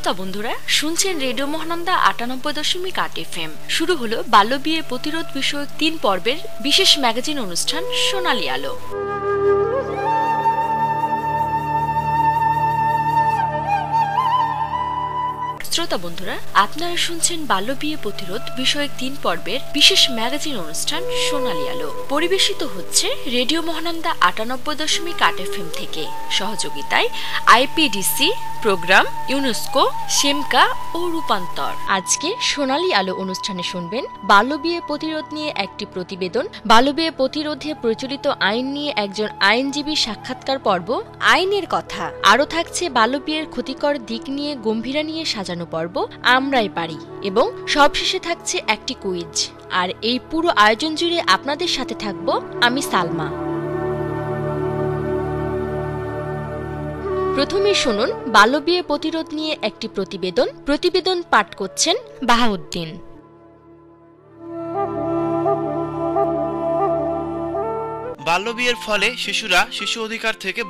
শ্রোতা বন্ধুরা শুনছেন রেডিও মহানন্দা ৯৮.৮ FM। শুরু হলো বাল্যবিয়ে প্রতিরোধ বিষয়ক ৩ পর্বের বিশেষ ম্যাগাজিন অনুষ্ঠান সোনালী আলো। শ্রোতা বন্ধুরা, আপনারা শুনছেন বাল্যবিয়ে প্রতিরোধ বিষয়ক ৩ পর্বের বিশেষ ম্যাগাজিন অনুষ্ঠান সোনালী আলো। পরিবেশিত হচ্ছে রেডিও মহানন্দা ৯৮.৮ FM থেকে। সহযোগিতায় আইপিডিসি, প্রোগ্রাম, ইউনেস্কো, সেমকা ও রূপান্তর। আজকে সোনালী আলো অনুষ্ঠানে শুনবেন বাল্যবিয়ে প্রতিরোধ নিয়ে একটি প্রতিবেদন, বাল্যবিয়ে প্রতিরোধে প্রচলিত আইন নিয়ে একজন আইনজীবী সাক্ষাৎকার পর্ব, আইনের কথা। আরও থাকছে বাল্যবিয়ের ক্ষতিকর দিক নিয়ে গম্ভীরা নিয়ে সাজানো পর্ব আমরাই পারি, এবং সবশেষে থাকছে একটি কুইজ। আর এই পুরো আয়োজন জুড়ে আপনাদের সাথে থাকব আমি সালমা। প্রথমে শুনুন বাল্যবিয়ে প্রতিরোধ নিয়ে একটি প্রতিবেদন পাঠ করছেন বাহাউদ্দিন। বাল্যবিয়ের ফলে শিশুরা শিশু অধিকার থেকে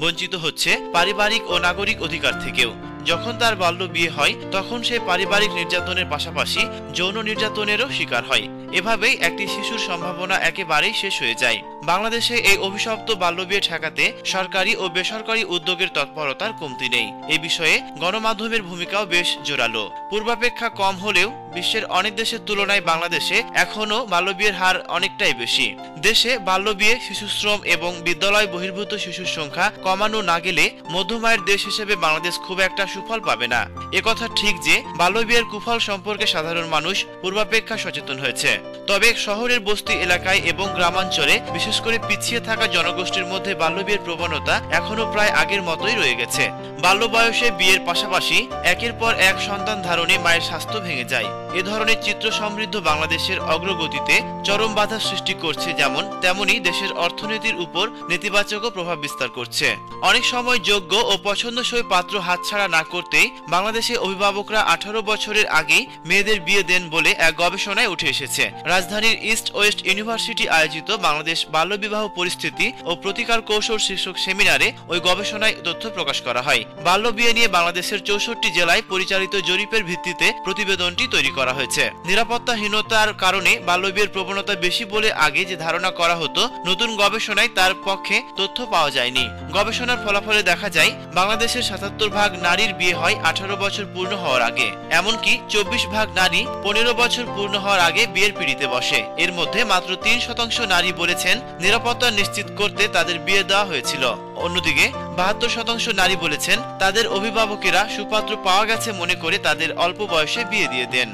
বঞ্চিত হচ্ছে পারিবারিক ও নাগরিক অধিকার থেকেও। যখন তার বাল্য বিয়ে হয় তখন সে পারিবারিক নির্যাতনের পাশাপাশি যৌন নির্যাতনেরও শিকার হয়। এভাবেই একটি শিশুর সম্ভাবনা একেবারেই শেষ হয়ে যায়। বাংলাদেশে এই অভিশপ্ত বাল্যবিয়ে ঠেকাতে সরকারি ও বেসরকারি উদ্যোগের তৎপরতার কমতি নেই। এ বিষয়ে গণমাধ্যমের ভূমিকাও বেশ জোরালো। পূর্বাপেক্ষা কম হলেও বিশ্বের অনেক দেশের তুলনায় বাংলাদেশে এখনও বাল্যবিয়ের হার অনেকটাই বেশি। দেশে বাল্যবিয়ে, শিশুশ্রম এবং বিদ্যালয় বহির্ভূত শিশুর সংখ্যা কমানো না গেলে মধ্যমায়ের দেশ হিসেবে বাংলাদেশ খুব একটা সুফল পাবে না। একথা ঠিক যে বাল্যবিয়ের কুফল সম্পর্কে সাধারণ মানুষ পূর্বাপেক্ষা সচেতন হয়েছে। তবে শহরের বস্তি এলাকায় এবং গ্রামাঞ্চলে বিশেষ করে পিছিয়ে থাকা জনগোষ্ঠীর মধ্যে বাল্যবিয়ের প্রবণতা এখনো প্রায় আগের মতোই রয়ে গেছে। বাল্য বয়সে বিয়ের পাশাপাশি একের পর এক সন্তান ধারণে মায়ের স্বাস্থ্য ভেঙে যায়। এ ধরনের চিত্র সমৃদ্ধ বাংলাদেশের অগ্রগতিতে চরম বাধা সৃষ্টি করছে, যেমন তেমনি দেশের অর্থনীতির উপর নেতিবাচকও প্রভাব বিস্তার করছে। অনেক সময় যোগ্য ও পছন্দসই পাত্র হাতছাড়া না করতেই বাংলাদেশে অভিভাবকরা 18 বছরের আগেই মেয়েদের বিয়ে দেন বলে এক গবেষণায় উঠে এসেছে। রাজধানীর ইস্ট ওয়েস্ট ইউনিভার্সিটি আয়োজিত বাংলাদেশ বাল্যবিবাহ পরিস্থিতি ও প্রতিকার কৌশল শীর্ষক সেমিনারে ওই গবেষণায় তথ্য প্রকাশ করা হয়। বাল্যবিয়ে নিয়ে বাংলাদেশের 64 জেলায় পরিচালিত জরিপের ভিত্তিতে প্রতিবেদনটি তৈরি করা হয়েছে। নিরাপত্তাহীনতার কারণে বাল্যবিয়ের প্রবণতা বেশি বলে আগে যে ধারণা করা হতো, নতুন গবেষণায় তার পক্ষে তথ্য পাওয়া যায়নি। গবেষণার ফলাফলে দেখা যায় বাংলাদেশের 77% নারীর বিয়ে হয় 18 বছর পূর্ণ হওয়ার আগে। এমনকি 24% নারী 15 বছর পূর্ণ হওয়ার আগে বিয়ের পিঁড়িতে বসে। এর মধ্যে মাত্র 3% নারী বলেছেন নিরাপত্তা নিশ্চিত করতে তাদের বিয়ে দেওয়া হয়েছিল। অন্যদিকে 72% নারী বলেছেন তাদের অভিভাবকেরা সুপাত্র পাওয়া গেছে মনে করে তাদের অল্প বয়সে বিয়ে দিয়ে দেন।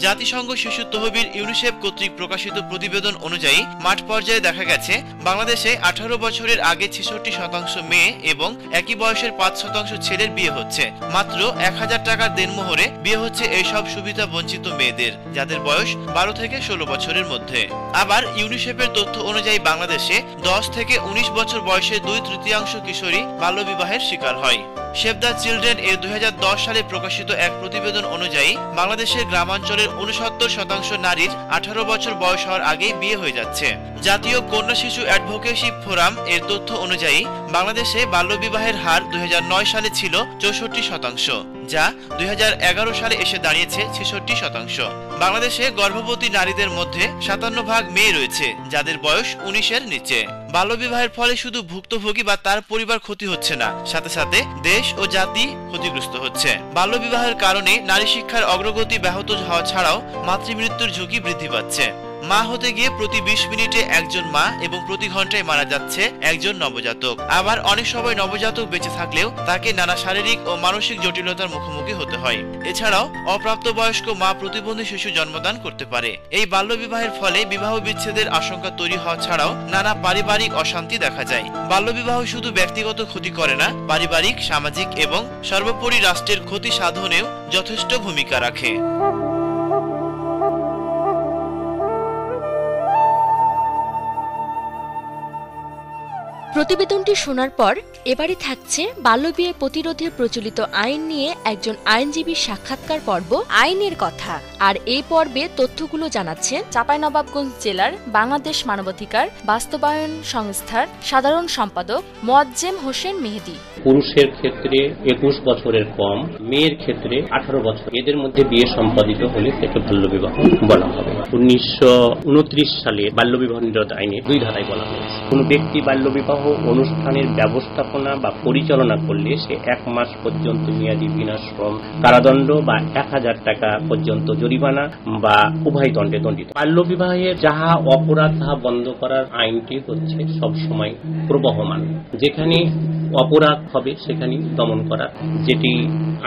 জাতিসংঘ শিশু তহবিল ইউনিসেফ কর্তৃক প্রকাশিত প্রতিবেদন অনুযায়ী মাঠ পর্যায়ে দেখা গেছে বাংলাদেশে 18 বছরের আগে 66% মেয়ে এবং একই বয়সের 5% ছেলের বিয়ে হচ্ছে। মাত্র 1000 টাকার দেনমোহরে বিয়ে হচ্ছে এইসব সুবিধা বঞ্চিত মেয়েদের, যাদের বয়স 12 থেকে 16 বছরের মধ্যে। আবার ইউনিসেফের তথ্য অনুযায়ী বাংলাদেশে 10 থেকে 19 বছর বয়সে 2/3 কিশোরী বাল্যবিবাহের শিকার হয়। সেভ দ্য চিলড্রেন এর 2010 সালে প্রকাশিত এক প্রতিবেদন অনুযায়ী বাংলাদেশের গ্রামাঞ্চলের 69% নারীর 18 বছর বয়স হওয়ার আগেই বিয়ে হয়ে যাচ্ছে। জাতীয় কন্যা শিশু অ্যাডভোকেসি ফোরাম এর তথ্য অনুযায়ী বাংলাদেশে বাল্যবিবাহের হার 2009 সালে ছিল 64%, যা 2011 সালে এসে দাঁড়িয়েছে 66%। বাংলাদেশে গর্ভবতী নারীদের মধ্যে 57% মেয়ে রয়েছে যাদের বয়স 19-এর নিচে। বাল্যবিবাহের ফলে শুধু ভুক্তভোগী বা তার পরিবার ক্ষতি হচ্ছে না, সাথে সাথে দেশ ও জাতি ক্ষতিগ্রস্ত হচ্ছে। বাল্যবিবাহের কারণে নারী শিক্ষার অগ্রগতি ব্যাহত হওয়া ছাড়াও মাতৃমৃত্যুর ঝুঁকি বৃদ্ধি পাচ্ছে। মা হতে গিয়ে প্রতি 20 মিনিটে একজন মা এবং প্রতি ঘন্টায় মারা যাচ্ছে একজন নবজাতক। আবার অনেক সময় নবজাতক বেঁচে থাকলেও তাকে নানা শারীরিক ও মানসিক জটিলতার মুখোমুখি হতে হয়। এছাড়াও অপ্রাপ্তবয়স্ক মা প্রতিবন্ধী শিশু জন্মদান করতে পারে। এই বাল্যবিবাহের ফলে বিবাহ বিচ্ছেদের আশঙ্কা তৈরি হওয়া ছাড়াও নানা পারিবারিক অশান্তি দেখা যায়। বাল্যবিবাহ শুধু ব্যক্তিগত ক্ষতি করে না, পারিবারিক, সামাজিক এবং সর্বোপরি রাষ্ট্রের ক্ষতি সাধনেও যথেষ্ট ভূমিকা রাখে। প্রতিবেদনটি শোনার পর এবারে থাকছে বাল্যবিয়ে প্রতিরোধে প্রচলিত আইন নিয়ে একজন আইনজীবীর সাক্ষাৎকার পর্ব আইনের কথা। আর এই পর্বে তথ্যগুলো জানাচ্ছেন চাঁপাইনবাবগঞ্জ জেলার বাংলাদেশ মানবাধিকার বাস্তবায়ন সংস্থার সাধারণ সম্পাদক মোয়াজ্জেম হোসেন মেহেদী। পুরুষের ক্ষেত্রে 21 বছরের কম, মেয়ের ক্ষেত্রে 18 বছর, এদের মধ্যে বিয়ে সম্পাদিত হলে তাকে বাল্যবিবাহ বলা হবে। 1929 সালে বাল্যবিবাহ নিরোধ আইনে 2 ধারায় বলা হয়েছে, কোন ব্যক্তি বাল্যবিবাহ অনুষ্ঠানের ব্যবস্থাপনা বা পরিচালনা করলে সে 1 মাস পর্যন্ত মেয়াদী বিনাশ্রম কারাদণ্ড বা 1000 টাকা পর্যন্ত জরিমানা বা উভয় দণ্ডে দণ্ডিত। বাল্যবিবাহের যাহা অপরাধ তাহা বন্ধ করার আইনটি হচ্ছে সবসময় প্রবহমান, যেখানে অপরাধ হবে সেখানে দমন করা, যেটি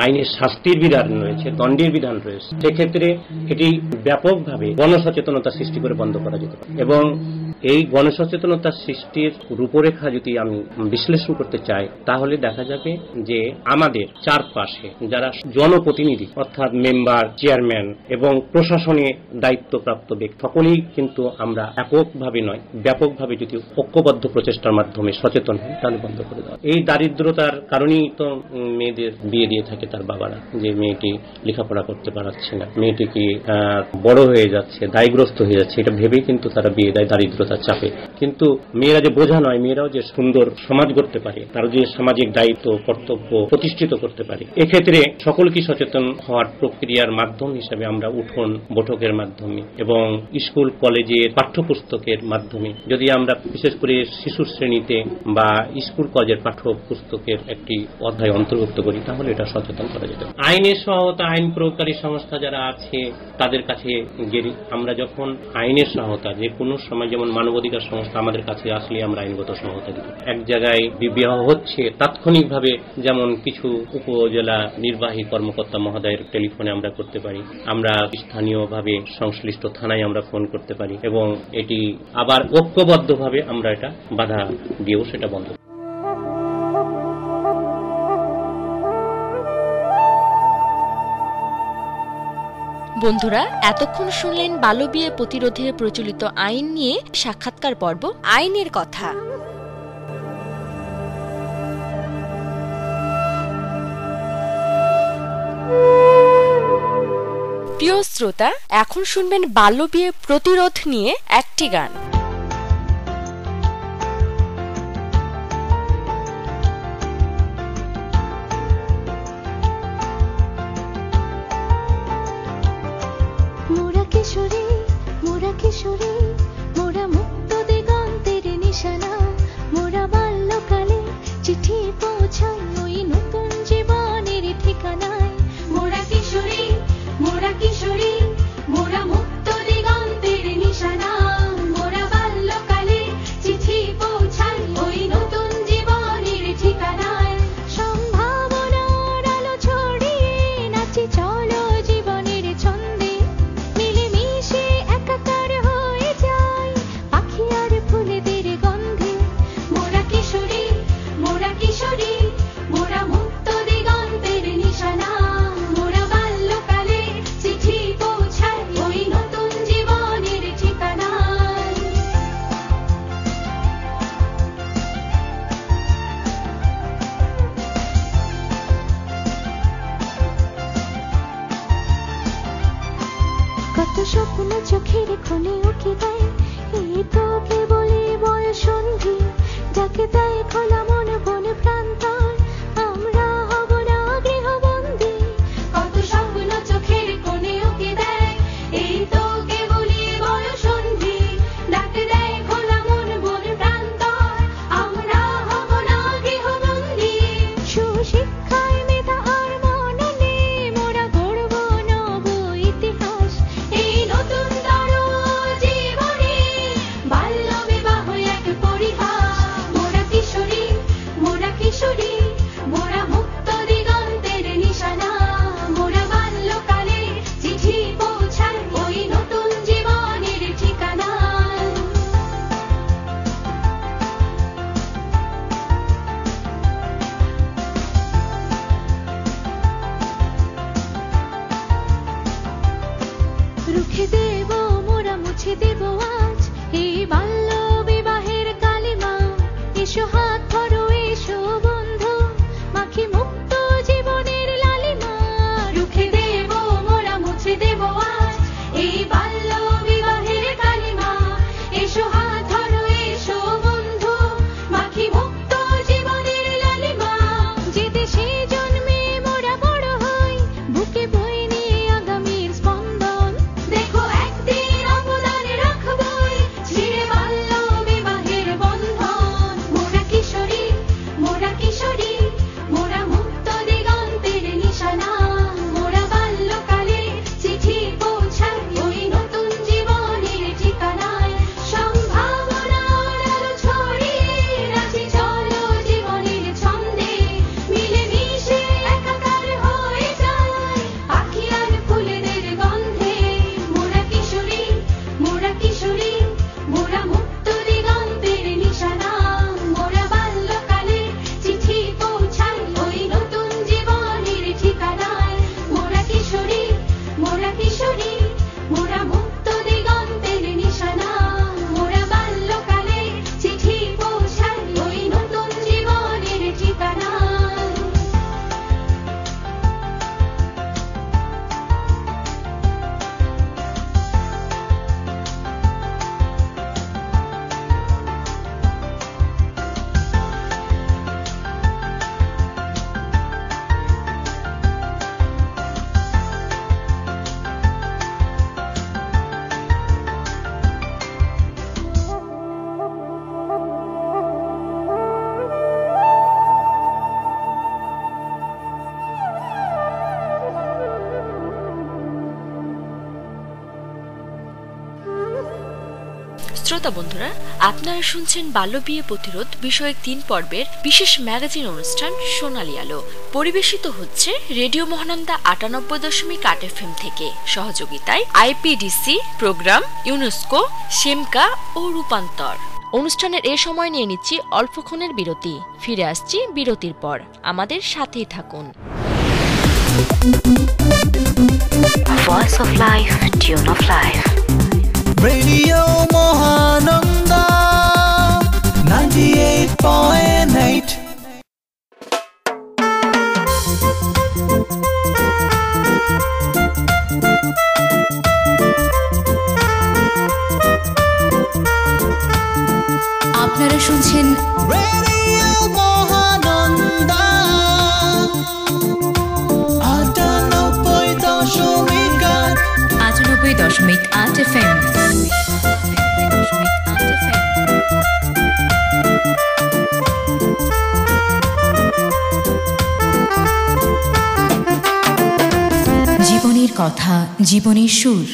আইনের শাস্তির বিধান রয়েছে, দণ্ডের বিধান রয়েছে, সেক্ষেত্রে এটি ব্যাপকভাবে গণসচেতনতা সৃষ্টি করে বন্ধ করা যেতে পারে। এবং এই গণসচেতনতা সৃষ্টির রূপরেখা যদি আমি বিশ্লেষণ করতে চাই, তাহলে দেখা যাবে যে আমাদের চারপাশে যারা জনপ্রতিনিধি অর্থাৎ মেম্বার, চেয়ারম্যান এবং প্রশাসনে দায়িত্বপ্রাপ্ত ব্যক্তি, সকলেই কিন্তু আমরা এককভাবে নয়, ব্যাপকভাবে যদি ঐক্যবদ্ধ প্রচেষ্টার মাধ্যমে সচেতন হই, তাহলে বন্ধ করে দেওয়া। এই দারিদ্রতার কারণেই তো মেয়েদের বিয়ে দিয়ে থাকে তার বাবারা, যে মেয়েটি লেখাপড়া করতে পারছে না, মেয়েটি কি বড় হয়ে যাচ্ছে, দায়গ্রস্ত হয়ে যাচ্ছে, এটা ভেবেই কিন্তু তারা বিয়ে দেয় দারিদ্রতার চাপে। কিন্তু মেয়েরা যে বোঝা নয়, মেয়েরাও যে সুন্দর সমাজ গড়তে পারে, তারা যে সামাজিক দায়িত্ব কর্তব্য প্রতিষ্ঠিত করতে পারে, এক্ষেত্রে সকলকে সচেতন হওয়ার প্রক্রিয়ার মাধ্যম হিসেবে আমরা উঠোন বৈঠকের মাধ্যমে এবং স্কুল কলেজের পাঠ্যপুস্তকের মাধ্যমে, যদি আমরা বিশেষ করে শিশু শ্রেণীতে বা স্কুল কলেজের পাঠ্যপুস্তকের একটি অধ্যায় অন্তর্ভুক্ত করি, তাহলে এটা সচেতন করা যেতে পারে। আইনের সহায়তা, আইন প্রয়োগকারী সংস্থা যারা আছে তাদের কাছে গেলে আমরা যখন আইনের সহায়তা, যে কোনো সময় যেমন মানবাধিকার সংস্থা আমাদের কাছে আসলে আমরা আইনগত সহায়তা দিই। এক জায়গায় বিবাহ হচ্ছে, তাৎক্ষণিকভাবে যেমন কিছু উপজেলা নির্বাহী কর্মকর্তা মহোদয়ের টেলিফোনে আমরা করতে পারি, আমরা স্থানীয়ভাবে সংশ্লিষ্ট থানায় আমরা ফোন করতে পারি, এবং এটি আবার ঐক্যবদ্ধভাবে আমরা এটা বাধা দিয়েও সেটা বন্ধ। বন্ধুরা, এতক্ষণ শুনলেন বাল্যবিয়ে প্রতিরোধে প্রচলিত আইন নিয়ে সাক্ষাৎকার পর্ব আইনের কথা। প্রিয় শ্রোতা, এখন শুনবেন বাল্যবিয়ে প্রতিরোধ নিয়ে একটি গান। কিশোরী মোরা মুক্ত দিগন্তের নিশানা, মোরা বাল্যকালে চিঠি পৌঁছাই ওই নতুন জীবনের ঠিকানায়। মোরা কিশোরী মোরা মুক্ত দিগন্তের নিশানা, মোরা বাল্যকালে চিঠি পৌঁছাই ওই নতুন জীবনের ঠিকানায়। সম্ভাবনার আলো ছড়িয়ে নাচি চলো জীবনের ছন্দে, মিলেমিশে একাকার হয়ে যায় পাখি আর ফুলেদের গন্ধে। মোরা কিশোরী মোরা মুক্ত দিগন্তের নিশানা, মোরা বাল্যকালে চিঠি পৌঁছাই ওই নতুন জীবনের ঠিকানায়। কত স্বপ্ন চোখের কোণে উঠে দেয়, এই তো কেবলই বয়ঃসন্ধি, যাকে দেয় খোলা মন বন প্রান্তর, আমরা হব না গৃহবন্দী। কত স্বপ্ন চোখের কোণে উঠে দেয়, এই তো কেবলই বয়ঃসন্ধি, যাকে দেয় খোলা মন বন প্রান্তর, আমরা হব না গৃহবন্দী। সুশিক্ষায় মেধা আর মননে মোরা গড়ব নব ইতিহাস, এই নতুন তর জীবনে বাল্য বিবাহ এক পরিহাস। মোরা কিশোরী মোরা মুক্ত দিগন্তের নিশানা, মোরা বাল্যকালে চিঠি পৌঁছাই ওই নতুন জীবনের ঠিকানায়। রুখে দেব মোরা মুছে দেব আজ এই বাল্য বিবাহের কালিমা, এসো হাত ধরো এসো শ্রোতা বন্ধুরা, আপনারা শুনছেন বাল্যবিয়ে প্রতিরোধ বিষয়ক 3 পর্বের বিশেষ ম্যাগাজিন অনুষ্ঠান সোনালী আলো। পরিবেশিত হচ্ছে রেডিও মহানন্দা 98.8 FM থেকে। সহযোগিতায় আইপিডিসি, প্রোগ্রাম, ইউনেস্কো, সেমকা ও রূপান্তর। অনুষ্ঠানের এ সময় নিয়ে নিচ্ছি অল্পক্ষণের বিরতি। ফিরে আসছি বিরতির পর, আমাদের সাথেই থাকুন। Voice of life, tune of life. Radio Mohananda 98.8. আপনারা শুনছেন Radio Mohananda 98.8 FM। জীবনের কথা, জীবনের সুর।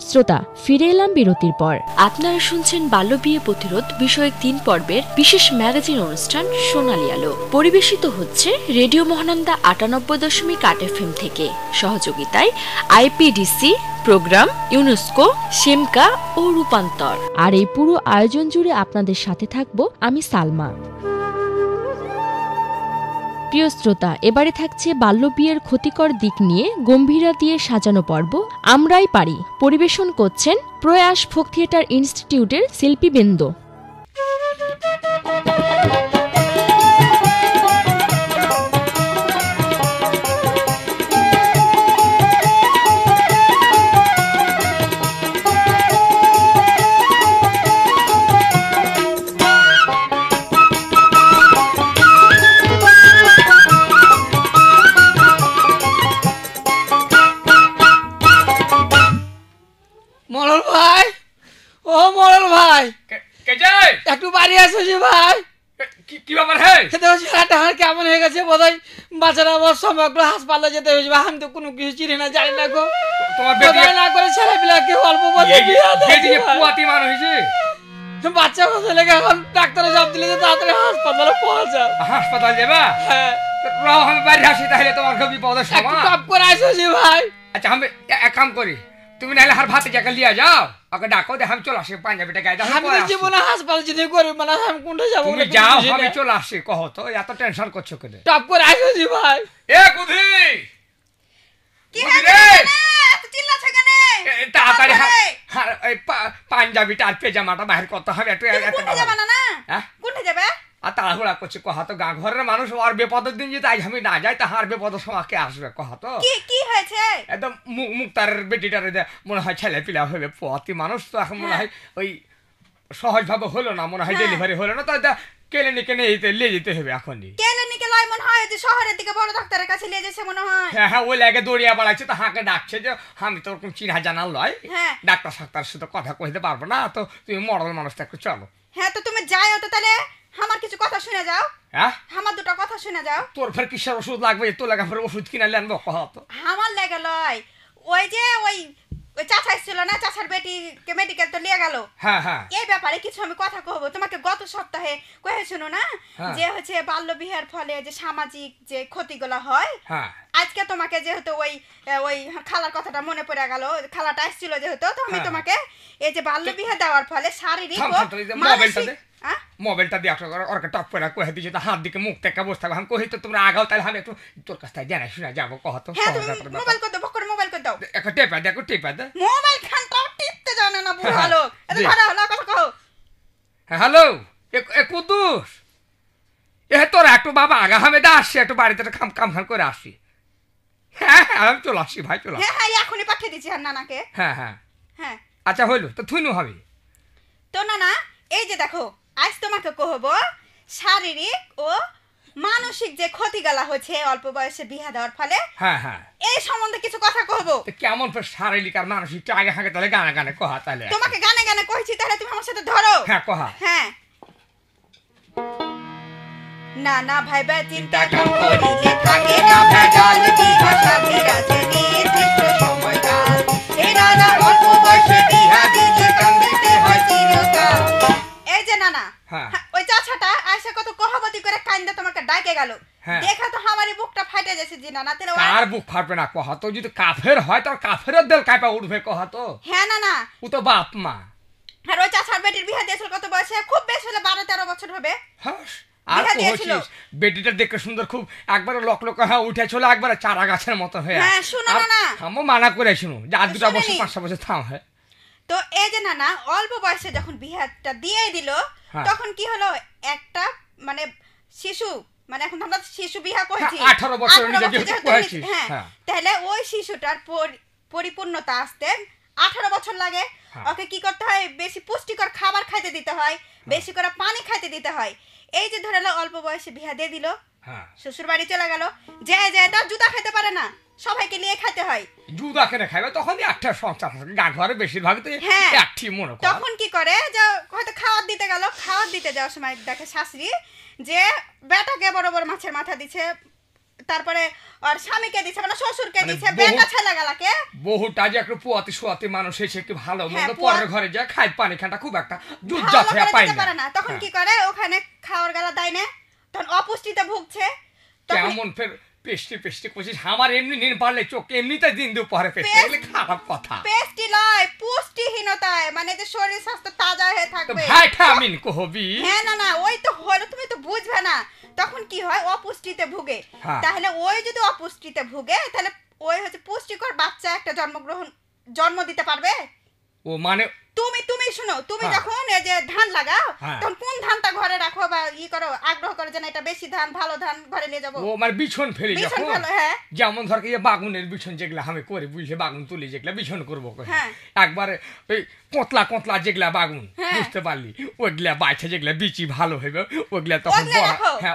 শ্রোতা, ফিরে এলাম বিরতির পর। আপনারা শুনছেন বাল্যবিয়ে প্রতিরোধ বিষয়ক 3 পর্বের বিশেষ ম্যাগাজিন অনুষ্ঠান সোনালী আলো। পরিবেশিত হচ্ছে রেডিও মহানন্দা 98.8 FM থেকে। সহযোগিতায় আইপিডিসি, প্রোগ্রাম, ইউনেস্কো, সেমকা ও রূপান্তর। আর এই পুরো আয়োজন জুড়ে আপনাদের সাথে থাকবো আমি সালমা। প্রিয় শ্রোতা, এবারে থাকছে বাল্যবিয়ের ক্ষতিকর দিক নিয়ে গম্ভীরা দিয়ে সাজানো পর্ব আমরাই পারি। পরিবেশন করছেন প্রয়াস ফোক থিয়েটার ইনস্টিটিউটের শিল্পীবৃন্দ। মরল ভাই, ও মরল ভাই, একটু বাড়ি আসো যে ভাই। কি ব্যাপার? হ্যাঁ, খেতে হচ্ছে হার কেমন হয়ে গেছে বোধহয়। বাচ্চারা আমার সমগ্র হাসপাতালে যেতে হয়েছে। আমি তো কোনো কিছু চিনি না, জানি না গো। তোমার বেটি না করে ছেলে পিলাকে অল্প বয়সে বিয়ে বেটিকে পুয়াতি মার হয়েছে। বাচ্চা ছেলেকে এখন ডাক্তারে জব দিলে যে তাড়াতাড়ি হাসপাতালে পৌঁছাও। হাসপাতাল যাবা? হ্যাঁ, আমি বাড়ি আসি, তাহলে তোমার খুব বিপদের একটু সময়। টপ করে আসো যে ভাই। আচ্ছা, আমি এক কাম করি, তুমি নাহলে হার ভাতে জায়গা লিয়া যাও, ওকে ডাকো, দেখ আমি চলে আসি। পাঞ্জাবিটা গায়ে দাও, আমি জীবনে হাসপাতাল যদি করি মানে আমি কোনটা যাবো? তুমি যাও, আমি চলে আসি। কহ তো এত টেনশন করছো কেন? টপ করে আসো যে ভাই। এ কুধি, তাড়াতাড়ি পাঞ্জাবিটা আর পেজামাটা বাহির করতে হবে। একটু আর তাড়াহুড়া করছি। কহা তো গা ঘরের মানুষ, আর বিপদের দিন যদি আজ আমি না যাই, তাহার বিপদের সময় কে আসবে? কহা তো কি হয়েছে? একদম মুক্তার বেটিটার মনে হয় ছেলে পিলা হবে। পতি মানুষ তো এখন মনে হয় ওই সহজ ভাবে হলো না, মনে হয় ডেলিভারি হলো না, তো ক্লিনিকে নিয়ে যেতে হবে এখনই। ক্লিনিকে লয় মনে হয় যে শহরের দিকে বড় ডাক্তারের কাছে নিয়ে যাচ্ছে মনে হয়। হ্যাঁ হ্যাঁ, ওই লাগে দৌড়িয়া বাড়াচ্ছে, তো হাঁকে ডাকছে যে আমি তো ওরকম চিনা জানার লয়, ডাক্তার সাক্তারের সাথে কথা কইতে পারবো না, তো তুমি মডেল মানুষটা একটু চলো। হ্যাঁ, তো তুমি যাও তো, তাহলে আমার কিছু কথা শুনে যাও। হ্যাঁ, আমার দুটো কথা শুনে যাও। তোর ফের কিসের ওষুধ লাগবে? তোর লাগা ফের ওষুধ কিনে আনবো। কহ তো আমার লেগে লয়, ওই যে ওই চাচা ছিল না, চাচার বেটিকে মেডিকেল তো নিয়ে গেল। হ্যাঁ হ্যাঁ, এই ব্যাপারে কিছু আমি কথা কহবো তোমাকে। গত সপ্তাহে কহেছিল না যে হচ্ছে বাল্য বিয়ের ফলে যে সামাজিক যে ক্ষতিগুলো হয়। আজকে তোমাকে যেহেতু ওই ওই খালার কথাটা মনে পড়ে গেল, খালাটা আসছিল যেহেতু, তো আমি তোমাকে এই যে বাল্য বিয়ে দেওয়ার ফলে শারীরিক মোবাইলটা দিয়ে ওরকে টপ করে কহে দিয়েছে, তো হাত দিকে মুখ থেকে বসে থাকবে। আমি কহি তো তোমরা আগাও, তাহলে আমি একটু তোর কাছ থেকে জানাই শোনা যাবো। কহ তো মোবাইল কর দাও, মোবাইল কর দাও, একটা টেপা দেখো, টেপা দে। মোবাইল খানটাও টিপতে জানে না বুড়ো লোক। এটা ধরা হলো, কথা কও। হ্যালো, এ কুদ্দুস, এ তোর একটু বাবা আগা আমি দা আসছি, একটু বাড়িতে কাম করে আসছি। হ্যাঁ হ্যাঁ, আমি চলে আসছি ভাই, চলে। হ্যাঁ হ্যাঁ, এখনই পাঠিয়ে দিচ্ছি আর নানাকে। হ্যাঁ হ্যাঁ হ্যাঁ, আচ্ছা হইলো তো, থুইনু হবে তো নানা। এই যে দেখো, আজ তোমাকে কহবো শারীরিক ও মানসিক যে ক্ষতিগুলা হচ্ছে অল্প বয়সে বিয়ে দেওয়ার ফলে। হ্যাঁ হ্যাঁ, এই সম্বন্ধে কিছু কথা কহবো। কেমন শারীরিক আর মানসিক আগে হাঁকে, তাহলে গানে গানে কহা। তাহলে তোমাকে গানে গানে কইছি, তাহলে তুমি আমার সাথে ধরো। হ্যাঁ কহা। হ্যাঁ, না না ভাইবা চিন্তা কাম করিলে থাকে না ভেজাল বিহা শাদী আছে নির্দিষ্ট সময়কাল এই নানা অল্প বয়সে বিহা দিলে কান্দিতে হয় চিরকাল এই যে নানা ওই চাচাটা আয়সা কত কহাবতি করে কান্দে তোমাকে ডাকে গেল দেখা তো আমারই বুকটা ফাটে যাচ্ছে জি নানা তেল আর বুক ফাটবে না কহা তো যদি কাফের হয় তো কাফেরের দিল কাঁপা উঠবে কহা তো হ্যাঁ নানা ও তো বাপ মা আর ওই চাচার বেটির বিয়া দিয়েছিল কত বয়সে খুব বেশি হলে 12-13 বছর হবে হ্যাঁ আর কহছিস বেটিটা দেখে সুন্দর খুব একবারে লক লক হ্যাঁ উঠে চলে একবারে চারা গাছের মতো হয়ে হ্যাঁ শুনো না আমি মানা করে শুনো যে আর 2 বছর 5 বছর থাম হয় তো এই যে নানা অল্প বয়সে যখন বিয়াটা দিয়ে দিল তখন কি হলো একটা মানে শিশু মানে এখন আমরা শিশু বিয়া কইছি 18 বছরের নিচে যেহেতু কইছি হ্যাঁ তাহলে ওই শিশুটার পরিপূর্ণতা আসতে 18 বছর লাগে ওকে কি করতে হয় বেশি পুষ্টিকর খাবার খাইতে দিতে হয় বেশি করে পানি খাইতে দিতে হয় এই যে ধরে অল্প বয়সে বিয়া দিয়ে দিল শ্বশুর বাড়ি চলে গেল যে তার জুতা খেতে পারে না সবাইকে নিয়ে খেতে হয় জুতা কেনে খাবে তখন একটা সংসার গা ঘরে বেশিরভাগ তো একটি মনে করে তখন কি করে যে হয়তো খাওয়ার দিতে গেল খাওয়ার দিতে যাওয়ার সময় দেখে শাশুড়ি যে বেটাকে বড় বড় মাছের মাথা দিছে তারপরে আর স্বামীকে দিছে মানে শ্বশুরকে দিছে বেটা ছেলেগালাকে বহুটা যে একটু পুয়াতি সুয়াতি মানুষ এসে কি ভালো মন্দ পরের ঘরে যায় খাই পানি খাটা খুব একটা দুধ জাত হয়ে পায় না তখন কি করে ওখানে খাওয়ার গালা দেয় না তখন অপুষ্টিতে ভুগছে কেমন ফের পেস্টি পেস্টি কইছিস আমার এমনি নিন পারলে চোখ এমনিতে দিন দুপুরে পেস্টি বলে খারাপ কথা পেস্টি লয় পুষ্টিহীনতায় মানে যে শরীর স্বাস্থ্য তাজা হয়ে থাকবে ভিটামিন কহবি হ্যাঁ না ওই তো হলো তুমি তো বুঝবে না তখন কি হয় অপুষ্টিতে ভুগে তাহলে ওই যদি অপুষ্টিতে ভুগে তাহলে ওই হচ্ছে পুষ্টিকর বাচ্চা একটা জন্ম দিতে পারবে ও মানে তুমি শুনো তুমি যখন এই যে ধান লাগাও তখন কোন ধানটা ঘরে রাখো বা করো আগ্রহ করে যে এটা বেশি ধান ভালো ধান ঘরে নিয়ে যাবো ও মানে বিছন ফেলি যখন যেমন ধর কি বাগুনের বিছন যেগুলা আমি করে বুঝলে বাগুন তুলি যেগুলা বিছন করবো একবারে ওই কতলা যেগুলা বাগুন বুঝতে পারলি ওইগুলা বাইছে যেগুলা বিচি ভালো হইবে ওইগুলা তখন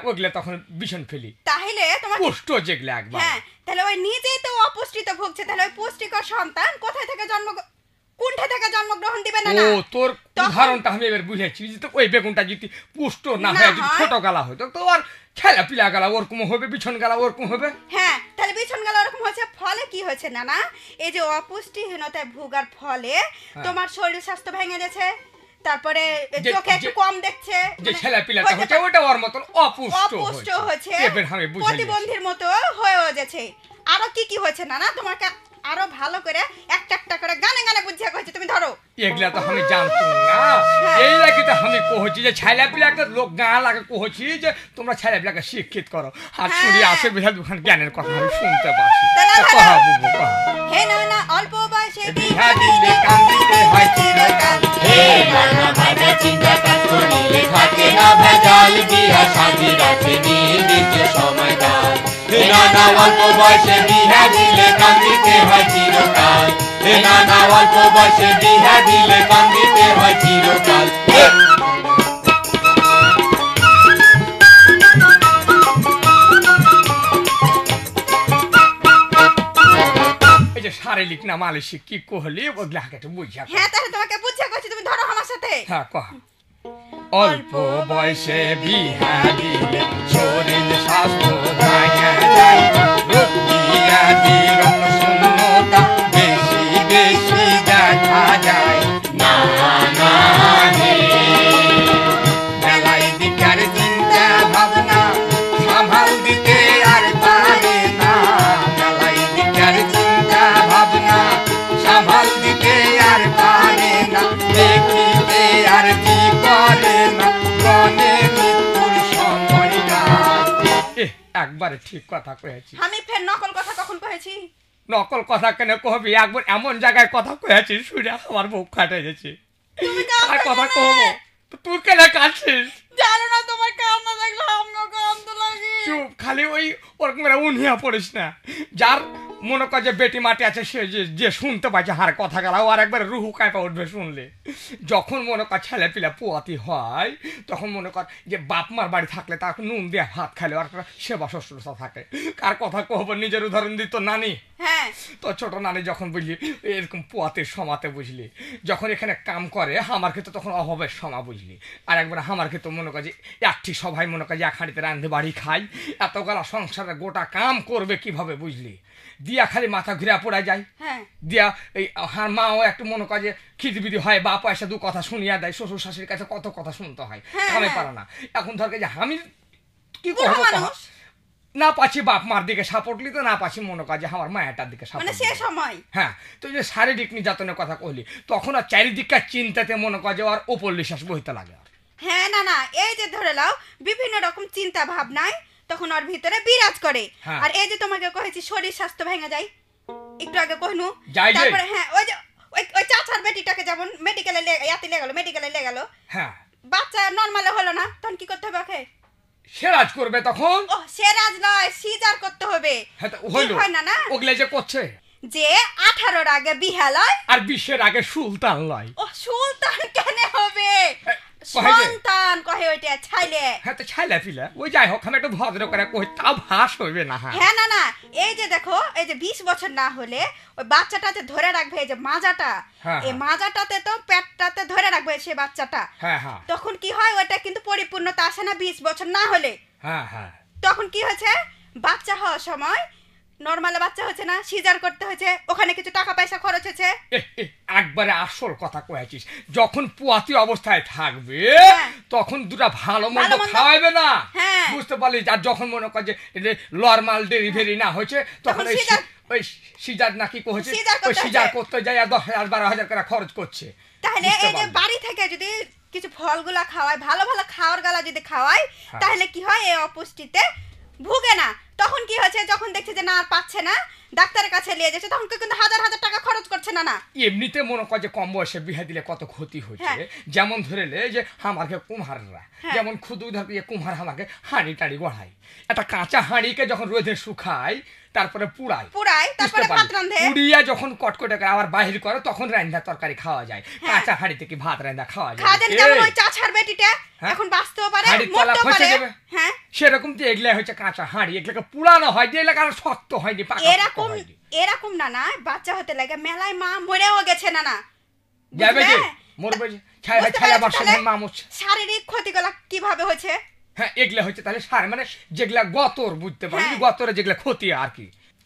ওইগুলা তখন বিছন ফেলি তাহলে তোমার পুষ্ট যেগুলা একবার তাহলে ওই নিজেই তো অপুষ্টিতে ভুগছে তাহলে ওই পুষ্টিকর সন্তান কোথায় থেকে কোনটা থেকে জন্মগ্রহণ দিবে না ও তোর উদাহরণটা আমি এবার বুঝেছি যে ওই বেগুনটা যদি পুষ্ট না হয় যদি ছোট গালা হতো তো আর ছেলে পিলা গালা ওরকম হবে বিছন গালা ওরকম হবে হ্যাঁ তাহলে বিছন গালা ওরকম হচ্ছে ফলে কি হচ্ছে না এই যে অপুষ্টিহীনতায় ভোগার ফলে তোমার শরীর স্বাস্থ্য ভেঙে যাচ্ছে তারপরে চোখে একটু কম দেখছে যে ছেলে পিলাটা হচ্ছে ওটা ওর মতন অপুষ্ট হচ্ছে প্রতিবন্ধীর মতো হয়ে যাচ্ছে আরো কি হচ্ছে না তোমাকে আরো ভালো করে একটা করে গানে গানে বুঝিয়া কইছে তুমি ধরো এগুলা তো আমি জানতাম না এই লাগি তো আমি কইছি যে ছেলে পিলাকে লোক গাঁ লাগে কইছি যে তোমরা ছেলে পিলাকে শিক্ষিত করো আর শুনি আসে বিহার দুখান জ্ঞানের কথা আমি শুনতে পাচ্ছি কহা বুবু কহা হে না অল্প বয়সে বিহা দিলে কান্দিতে হয় চিরকাল হে নানা ভাবে চিন্তা কাজ করিলে থাকে না ভেজাল বিহা শাদী রাতে নির্দিষ্ট সময়কাল হে নানা অল্প বয়সে বিহা দিলে কান্দিতে হয় চিরকাল হে নানা অল্প বয়সে বিহা দিলে কান্দিতে হয় চিরকাল এই যে শারীরিক না মানসিক কি কহলি ওগুলা একটু বুঝিয়া হ্যাঁ তাহলে তোমাকে বুঝিয়া কইছি তুমি ধরো আমার সাথে হ্যাঁ কহা অল্প বয়সে বিহা দিলে শরীর স্বাস্থ্য ভাঙা যায় রোগ ব্যাধি শূন্যতা বেশি বেশি দেখা যায় না না হে মেলায় দিকার চিন্তা ভাবনা সামাল দিতে আর পারে না মেলায় দিকার চিন্তা ভাবনা সামাল দিতে আর পারে না দেখিতে আর কি করে না মনে মৃত্যুর সময়টা একবারে ঠিক কথা কয়েছি আমি ফের নকল কথা কখন কয়েছি নকল কথা কেন কহবি একবার এমন জায়গায় কথা কয়েছি শুনে আমার বুক ফাটে গেছে আর কথা কহবো তুই কেন কাঁদছিস জানো না তোমার কান্না দেখলে আমিও কাঁদতে লাগি চুপ খালি ওই ওরকম উনিয়া পড়িস না যার মনে কর যে বেটি মাটি আছে সে যে শুনতে পাচ্ছে হার কথা গেলা ও আর একবার রুহু কাঁপা উঠবে শুনলে। যখন মনে কর ছেলে পিলা পোয়াতি হয় তখন মনে কর যে বাপ মার বাড়ি থাকলে তার নুন দিয়ে ভাত খাইলে আর সেবা শ্বশুরতা থাকে। কার কথা কহব, নিজের উদাহরণ দিত নানি। হ্যাঁ তো ছোট নানি যখন বুঝলি এরকম পোয়াতির সমাতে বুঝলি, যখন এখানে কাম করে আমার ক্ষেত্রে তখন অভাবের সমা বুঝলি। আর একবার আমার ক্ষেত্রে মনে কর যে একটি সবাই মনে কর যে এক হাঁড়িতে রান্ধে বাড়ি খাই, এতগুলা সংসারে গোটা কাম করবে কিভাবে বুঝলি। দিয়া খালি মাথা ঘুরে পড়া যায়। দিয়া এই মাও একটু মনে করে যে খিদিবিদি হয়, বাপ এসে দু কথা শুনিয়া দেয়, শ্বশুর শাশুড়ির কাছে কত কথা শুনতে হয়, কামে পারে না। এখন ধর যে আমি কি করবো না পাচ্ছি বাপ মার দিকে সাপোর্ট লিতে, না পাচ্ছি মনে কর যে আমার মায়াটার দিকে সাপোর্ট। হ্যাঁ, তো যে শারীরিক নির্যাতনের কথা কইলি তখন আর চারিদিককার চিন্তাতে মনে কর যে আর ওপর নিঃশ্বাস বইতে লাগে। হ্যাঁ না না, এই যে ধরে লাও বিভিন্ন রকম চিন্তা ভাবনায় তখন ওর ভিতরে বিরাজ করে। আর এই যে তোমাকে কইছি শরীর স্বাস্থ্য ভেঙে যায়, একটু আগে কইনু। তারপরে হ্যাঁ ওই যে ওই চাচার বেটিটাকে যেমন মেডিকেলে লে গেল, হ্যাঁ বাচ্চা নরমালে হলো না, তখন কি করতে হবে? ওকে সেরাজ করবে তখন। ও সেরাজ নয়, সিজার করতে হবে। হ্যাঁ হইলো না, ওগুলা যে করছে যে 18-র আগে বিহা লয় আর 20-এর আগে সুলতান লয়। ও সুলতান কেন হবে? সন্তান কহে ওইটা ছাইলে। হ্যাঁ তো ছাইলে পিলে ওই যাই হোক, আমি একটু ভদ্র করে কই তাও ভাস হইবে না। হ্যাঁ না না, এই যে দেখো এই যে 20 বছর না হলে ওই বাচ্চাটা যে ধরে রাখবে, এই যে মাজাটা, এই মাজাটাতে তো পেটটাতে ধরে রাখবে সে বাচ্চাটা। হ্যাঁ হ্যাঁ, তখন কি হয় ওটা কিন্তু পরিপূর্ণতা আসে না 20 বছর না হলে। হ্যাঁ হ্যাঁ, তখন কি হচ্ছে বাচ্চা হওয়ার সময় নরমাল বাচ্চা হচ্ছে না, সিজার করতে হচ্ছে, ওখানে কিছু টাকা পয়সা খরচ হচ্ছে। একবারে আসল কথা কয়েছিস, যখন পুয়াতি অবস্থায় থাকবে তখন দুটা ভালো মন্দ খাওয়াইবে না, বুঝতে পারলি। আর যখন মনে কর যে নরমাল ডেলিভারি না হয়েছে তখন ওই সিজার নাকি কইছে ওই সিজার করতে যায় 10,000-12,000 টাকা খরচ করছে। তাহলে এই যে বাড়ি থেকে যদি কিছু ফলগুলা খাওয়ায়, ভালো ভালো খাওয়ার গালা যদি খাওয়ায়, তাহলে কি হয় এই অপুষ্টিতে ভুগে না। তখন কি হচ্ছে, যখন দেখছে যে না আর পাচ্ছে না, ডাক্তারের কাছে নিয়ে যাচ্ছে, তখন কিন্তু হাজার হাজার টাকা খরচ করছে না। না এমনিতে মনে কর যে কম বয়সে বিয়ে দিলে কত ক্ষতি হচ্ছে। যেমন ধরে লে যে আমাকে কুম্হাররা যেমন খুদু ধর কুম্হার আমাকে হাঁড়ি টাড়ি গড়ায়, একটা কাঁচা হাঁড়িকে যখন রোদে শুকায় তারপরে পুড়ায় তারপরে ভাত রাঁধে, পুড়িয়া যখন কটকটে করে আবার বাহির করে তখন রান্না তরকারি খাওয়া যায়। কাঁচা হাঁড়ি থেকে ভাত রান্না খাওয়া যায়। যেমন ওই চাচার বেটিটা এখন বাঁচতেও পারে, মরতেও পারে। হ্যাঁ সেরকম তো এগুলা হচ্ছে কাঁচা হাঁড়ি, এগুলোকে পুরানো হয় যে এলাকা শক্ত হয়নি, এরকম না না বাচ্চা হতে লাগে মেলায় মা মরেও গেছে না না যাবে যে মরবে শারীরিক ক্ষতিগুলো কিভাবে হচ্ছে। হ্যাঁ এগুলা হচ্ছে তাহলে মানে যেগুলা গতর বুঝতে পারলি, গতরে যেগুলা ক্ষতি আর কি,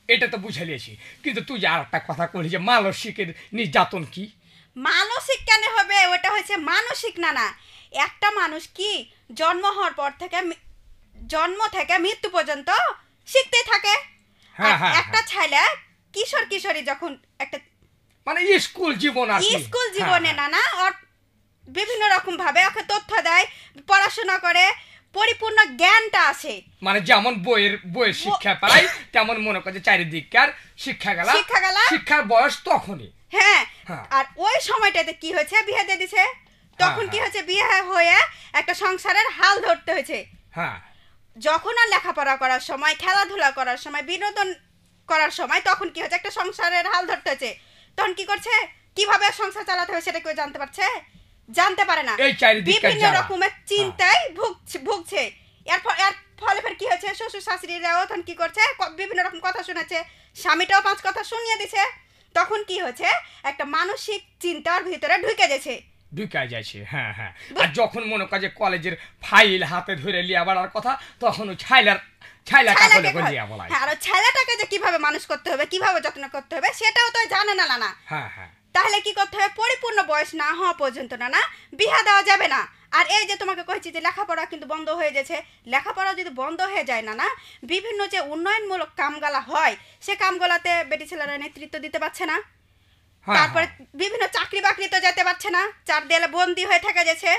এটা তো বুঝে নিয়েছি। কিন্তু তুই আর একটা কথা কলি যে মানসিকের নির্যাতন কি? মানসিক কেন হবে? ওটা হচ্ছে মানসিক না না, একটা মানুষ কি জন্ম হওয়ার পর থেকে জন্ম থেকে মৃত্যু পর্যন্ত শিখতেই থাকে। একটা ছেলে কিশোরী যখন একটা মানে স্কুল জীবনে না না ওর বিভিন্ন রকম ভাবে ওকে তথ্য দেয়, পড়াশোনা করে, পরিপূর্ণ জ্ঞানটা আসে। মানে যেমন বইয়ের শিক্ষা পায় তেমন মনে করে চারিদিককার শিক্ষা শিক্ষার বয়স তখনই। হ্যাঁ, আর ওই সময়টাতে কি হয়েছে, বিয়ে দিয়ে দিছে। তখন কি হচ্ছে, বিয়ে হয়ে একটা সংসারের হাল ধরতে হয়েছে। হ্যাঁ, যখন আর লেখাপড়া করার সময়, খেলাধুলা করার সময়, বিনোদন করার সময় তখন কি হচ্ছে, একটা সংসারের হাল ধরতে হয়েছে। তখন কি করছে, কিভাবে সংসার চালাতে হবে সেটা কেউ জানতে পারছে? জানতে পারে না। বিভিন্ন রকমের চিন্তায় ভুগছে। এর ফলে কি হচ্ছে, শ্বশুর শাশুড়িরাও তখন কি করছে, বিভিন্ন রকম কথা শোনাচ্ছে, স্বামীটাও 5 কথা শুনিয়ে দিছে। তখন কি হচ্ছে, একটা মানসিক চিন্তার ভিতরে ঢুকে যাচ্ছে। হ্যাঁ হ্যাঁ, আর যখন মনে কর যে কলেজের ফাইল হাতে ধরে লিয়া বলার কথা, তখন ওই ছেলেটাকে যে কিভাবে মানুষ করতে হবে, কিভাবে যত্ন করতে হবে সেটাও তো জানে না না। হ্যাঁ হ্যাঁ, তাহলে কি করতে হবে, পরিপূর্ণ বয়স না হওয়া পর্যন্ত না বিয়া দেওয়া যাবে না। আর এই যে তোমাকে কইছি যে লেখাপড়া কিন্তু বন্ধ হয়ে যাচ্ছে, লেখাপড়া যদি বন্ধ হয়ে যায় না বিভিন্ন যে উন্নয়নমূলক কামগুলা হয় সে কামগুলাতে বেটি ছেলেরা নেতৃত্ব দিতে পারছে না। তারপরে বিভিন্ন চাকরি বাকরি তো যেতে পারছে না, 4 দেয়ালে বন্দি হয়ে থেকে যাচ্ছে।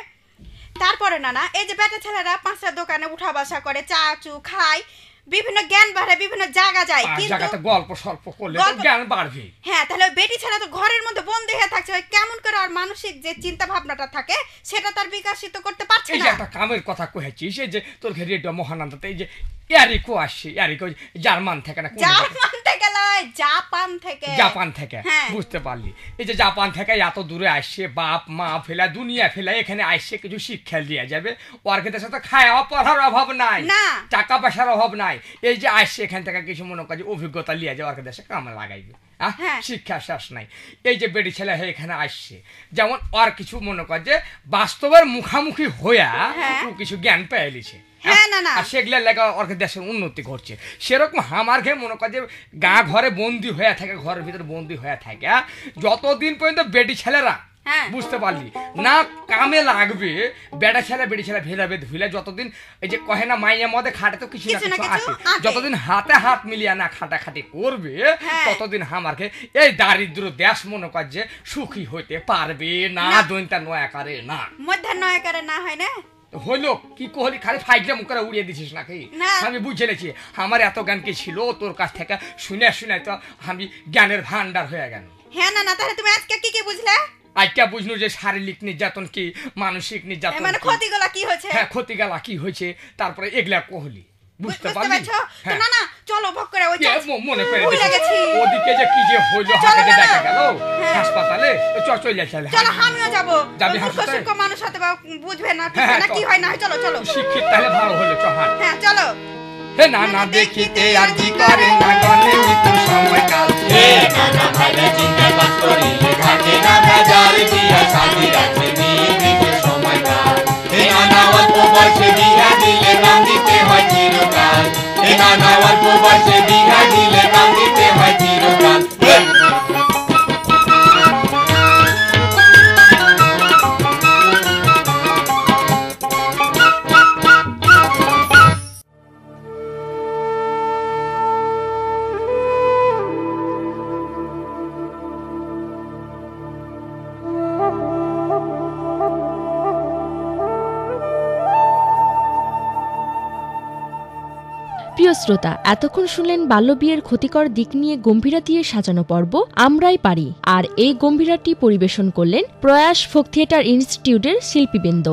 তারপরে না এই যে বেটা ছেলেরা 5টা দোকানে উঠা বসা করে, চা চু খায়, বিভিন্ন জ্ঞান বাড়ে, বিভিন্ন জায়গা যায়, কিন্তু গল্প স্বল্প করলে জ্ঞান বাড়বে। হ্যাঁ, তাহলে বেটি ছেলে তো ঘরের মধ্যে বন্দি হয়ে থাকছে, কেমন করে আর মানসিক যে চিন্তা ভাবনাটা থাকে সেটা তার বিকশিত করতে পারছে না। এই যে একটা কামের কথা কইছিস, এই যে তোর রেডিও মহানন্দাতে এই যে ইয়ারিকো আসছে, ইয়ারিকো জার্মান থেকে না, জার্মান থেকে লয় নয়, জাপান থেকে। জাপান থেকে, বুঝতে পারলি? এই যে জাপান থেকে এত দূরে আসছে, বাপ মা ফেলা দুনিয়া ফেলা এখানে আসছে কিছু শিক্ষা দেওয়া যাবে। ওর কাছে তো খাওয়া পড়ার অভাব নাই, টাকা পয়সার অভাব নাই। এই যে আসছে এখান থেকে কিছু মনে কাজে অভিজ্ঞতা লিয়া যায়, ওর কাছে কামে লাগাইবে। শিক্ষা শেষ নাই। এই যে বেটি ছেলে এখানে আসছে, যেমন আর কিছু মনে কর যে বাস্তবের মুখামুখি হইয়া কিছু জ্ঞান পেয়ে লিছে, আর সেগুলো লেগে ওর দেশের উন্নতি করছে। সেরকম আমার ঘে মনে কর যে গা ঘরে বন্দি হয়ে থাকে, ঘরের ভিতরে বন্দি হয়ে থাকে, যতদিন পর্যন্ত বেটি ছেলেরা, বুঝতে পারলি না, কামে লাগবে। বেটা ছেলে বেটি ছেলে ভেদাভেদ হইলে যতদিন এই যে কহে না মাইয়া মধ্যে খাটে তো কিছু না কিছু আছে, যতদিন হাতে হাত মিলিয়া না খাটাখাটি করবে ততদিন আমাকে এই দারিদ্র দেশ মনে কর যে সুখী হইতে পারবে না। দৈনটা নয়াকারে না, মধ্যে নয়াকারে না হয় না হইলো কি কহলি, খালি ফাইটটা মুখ করে উড়িয়ে দিছিস নাকি? আমি বুঝে লেছি আমার এত জ্ঞান কি ছিল, তোর কাছ থেকে শুনে শুনে তো আমি জ্ঞানের ভান্ডার হয়ে গেল। হ্যাঁ না, তাহলে তুমি আজকে কি বুঝলে? আজকে বুঝলো যে শারীরিক নির্যাতন কি, মানসিক নির্যাতন, মানে ক্ষতিগুলা কি হয়েছে। হ্যাঁ, ক্ষতিগুলা কি হয়েছে, তারপরে এগুলা কহলি, বুঝতে পারলি? না না, চলো ভক করে ওই মনে করে ওদিকে যে কি যে হইলো, হাতে দেখা গেল হাসপাতালে, চলে চলে। চলো আমিও যাব, যাবি হাসপাতালে, মানুষ হতে বুঝবে না কি হয় না। চলো চলো, শিক্ষিত তাহলে ভালো হলো। হ্যাঁ চলো। হে নানা দেখিতে আর জি করে না গনে মৃত্যু সময়কাল, হে নানা ভাইরা চিন্তা বাস করিলে থাকে না ভেজাল, বিয়া শাদি রাখে নির্দিষ্ট সময়কাল। হে নানা অল্প বয়সে বিয়া দিলে নাম দিতে হয় চিরকাল, হে নানা অল্প বয়সে বিয়া দিলে নাম দিতে হয় চিরকাল। প্রিয় শ্রোতা, এতক্ষণ শুনলেন বাল্যবিয়ের ক্ষতিকর দিক নিয়ে গম্ভীরা দিয়ে সাজানো পর্ব আমরাই পারি। আর এই গম্ভীরাটি পরিবেশন করলেন প্রয়াস ফোক থিয়েটার ইনস্টিটিউটের শিল্পীবৃন্দ।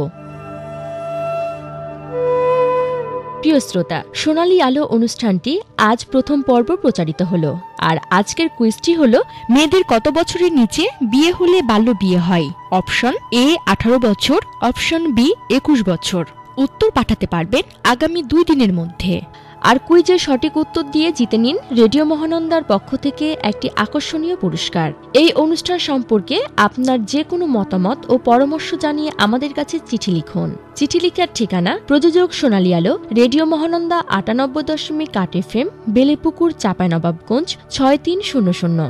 প্রিয় শ্রোতা, সোনালী আলো অনুষ্ঠানটি আজ প্রথম পর্ব প্রচারিত হলো। আর আজকের কুইজটি হলো, মেয়েদের কত বছরের নিচে বিয়ে হলে বাল্য বিয়ে হয়? অপশন এ 18 বছর, অপশন বি 21 বছর। উত্তর পাঠাতে পারবেন আগামী 2 দিনের মধ্যে। আর কুইজের সঠিক উত্তর দিয়ে জিতে নিন রেডিও মহানন্দার পক্ষ থেকে একটি আকর্ষণীয় পুরস্কার। এই অনুষ্ঠান সম্পর্কে আপনার যে কোনো মতামত ও পরামর্শ জানিয়ে আমাদের কাছে চিঠি লিখুন। চিঠি লিখার ঠিকানা প্রযোজক সোনালী আলো, রেডিও মহানন্দা 98.8 FM, বেলেপুকুর, চাঁপাইনবাবগঞ্জ 6300।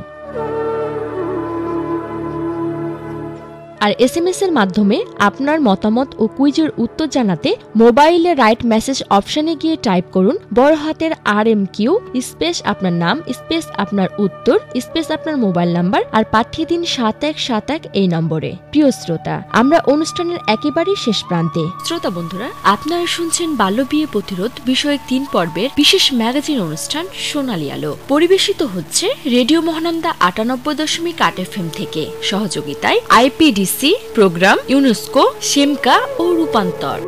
আর SMS এর মাধ্যমে আপনার মতামত ও কুইজের উত্তর জানাতে মোবাইলে রাইট মেসেজ অপশনে গিয়ে টাইপ করুন বড় হাতের RMQ স্পেস আপনার নাম স্পেস আপনার উত্তর স্পেস আপনার মোবাইল নাম্বার আর পাঠিয়ে দিন 7171 এই নম্বরে। প্রিয় শ্রোতা, আমরা অনুষ্ঠানের একেবারেই শেষ প্রান্তে। শ্রোতা বন্ধুরা, আপনারা শুনছেন বাল্যবিয়ে প্রতিরোধ বিষয়ক 3 পর্বের বিশেষ ম্যাগাজিন অনুষ্ঠান সোনালী আলো। পরিবেশিত হচ্ছে রেডিও মহানন্দা 98.8 FM থেকে। সহযোগিতায় IPDC, প্রোগ্রাম, ইউনেস্কো, শিমকা ও রূপান্তর।